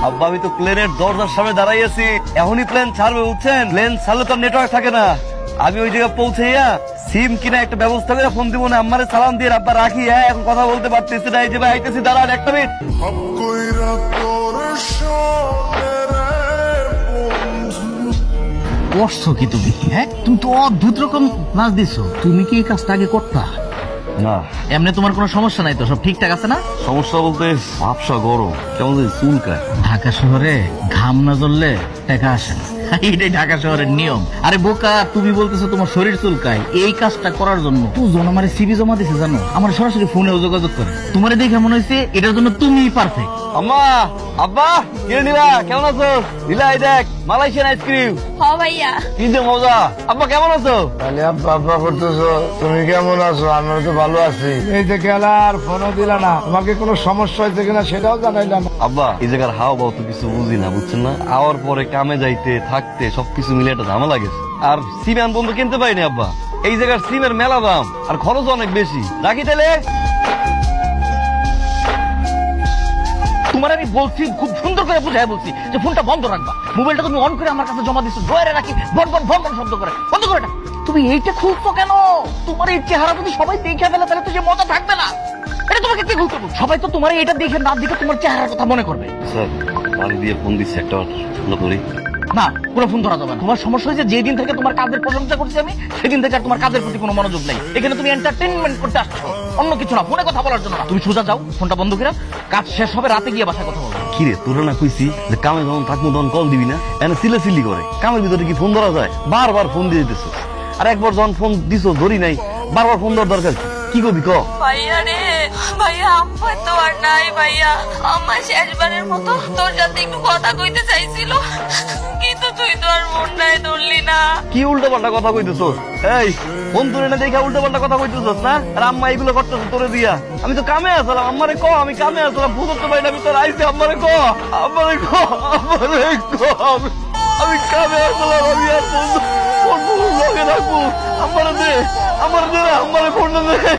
আব্বা আমি তো প্লেনের দরজার সামনে দাঁড়াই আছি, এখনই প্লেন ছাড়বে বুঝছেন? প্লেন ছাড়লে তো নেটওয়ার্ক থাকে না। আমি ওই জায়গায় পৌঁছাইয়া সিম কিনা একটা ব্যবস্থা করে ফোন দিব না, আম্মারে সালাম দিয়ে আব্বা রাখি। হ্যাঁ এখন কথা বলতে পারতেছি না, এই যে ভাই আইতেছি, দাঁড়ান একটা মিনিট। করছো কি তুমি? হ্যাঁ তুমি তো অদ্ভুত রকম নাচ দিছো। তুমি কি এই কাজটা আগে করতা? না এমনি তোমার কোনো সমস্যা নাই তো? সব ঠিকঠাক আছে না? সমস্যা বলতে ভাবসা গরম কেমন যেন চুলকায়। ঢাকা শহরে ঘাম না জ্বললে টাকা আসে না, এটাই ঢাকা শহরের নিয়ম। আরে বোকা, তুমি বলতেছো তোমার শরীর চুলকায়। এই কাজটা করার জন্য দুজন আমার সিভি জমা দিছে জানো, আমার সরাসরি ফোনে যোগাযোগ করে। তোমার দেখে মনে হয়েছে এটার জন্য তুমিই পারফেক্ট। আম্মা আব্বা কিরে নীলা কেমন আছো? নীলা এই দেখ মালয়েশিয়ান আইসক্রিম, হ ভাইয়া। কি যে মজা। আব্বা কেমন আছো? তাহলে আব্বা করতেছো, তুমি কেমন আছো? আমরা তো ভালো আছি। এই যে গেলা আর ফোনও দিলা না, তোমাকে কোনো সমস্যা হয়েছে কিনা সেটাও জানাইলা না। আব্বা এই জায়গার হাওয়া বাও তো কিছু বুঝি না বুঝছেন না, আওয়ার পরে কামে যাইতে থাকতে সবকিছু মিলে একটা ঝামেলা গেছে। আর সিম আন বন্ধু কিনতে পারিনি আব্বা, এই জায়গার সিমের মেলা দাম আর খরচ অনেক বেশি। রাখি তাহলে। তোমার আমি বলছি, খুব সুন্দর করে বুঝাই বলছি যে ফোনটা বন্ধ রাখবা। মোবাইলটা তুমি অন করে আমার কাছে জমা দিচ্ছ, ড্রয়ারে রাখি ভন ভন ভন ভন শব্দ করে। বন্ধ করে এটা। তুমি এইটা খুলছো কেন? তোমার এই চেহারা যদি সবাই দেখে ফেলে তাহলে তো যে মজা থাকবে না। এটা তোমাকে কে খুলতে বলছে? সবাই তো তোমার এটা দেখে না দেখে তোমার চেহারার কথা মনে করবে। স্যার বাড়ি দিয়ে ফোন দিচ্ছে, একটা ফোন করি। না, কোনো ফোন ধরা যাবে না। তোমার সমস্যা হয়েছে যেই দিন থেকে তোমার কাজের প্রশংসা করছি আমি, সেদিন থেকে আর তোমার কাজের প্রতি কোনো মনোযোগ নেই। এখানে তুমি এন্টারটেইনমেন্ট করতে আসছো, অন্য কিছু না। ফোনে কথা বলার জন্য না। তুমি সোজা যাও, ফোনটা বন্ধ করে। কাজ শেষ হবে, রাতে গিয়ে বাসায় কথা বলবো। কিরে তোরা না কইছি যে কামে যখন থাকবো তখন কল দিবি না, এনে সিলে সিলি করে। কামের ভিতরে কি ফোন ধরা যায়? বারবার ফোন দিয়ে দিতেছ, আর একবার যখন ফোন দিছো ধরি নাই, বারবার ফোন দেওয়ার দরকার কি? কি করবি ক? ভাইয়া রে, ভাইয়া আম্মা তো আর নাই। ভাইয়া আম্মা শেষবারের মতো তোর সাথে একটু কথা কইতে চাইছিল, কিন্তু তুই তো আর মন নাই ধরলি না। কি উল্টো পাল্টা কথা কইতেছ? এই ফোন তুলে না দেখা উল্টো পাল্টা কথা কইতেছ না? আর আম্মা এগুলো করতেছ তোরে দিয়া? আমি তো কামে আসলাম, আম্মারে ক আমি কামে আসলাম, বুঝতে তো পারি না আমি তোর আইসি। আম্মারে ক, আম্মারে ক, আম্মারে ক, আমি কামে আসলাম, আমি আর ফোন ফোন লগে রাখবো। আম্মারে দে, আম্মারে দে, আম্মারে ফোন দে।